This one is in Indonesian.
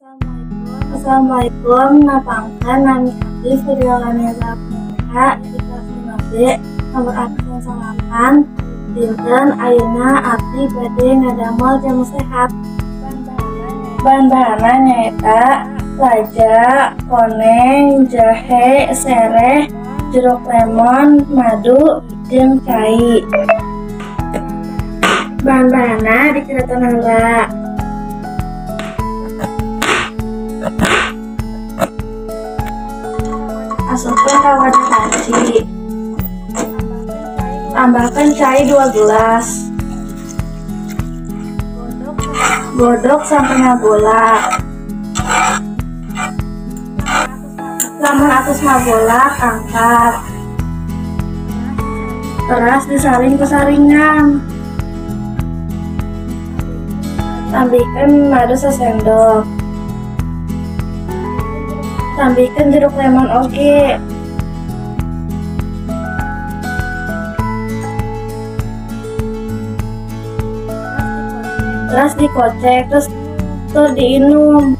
Assalamualaikum. Napangkan nami abdi Firdaulani Zapnika di kelas 5B nomor absen 8. Dinten ayeuna abdi bade ngadamel jamu sehat. Bahan-bahanna nyaeta laja, koneng, jahe, sereh, jeruk lemon, madu, jeung cai. Bahan-bahanna dikirakan heula. Masukkan ke wadah panci. Tambahkan cai 2 gelas. Godok sampai ngabulak. Lamun atus ngabulak, angkat. Beras disaring ke saringan. Tambahkan madu sesendok. Tambahkan jeruk lemon oge. Terus dikocek, terus diinum.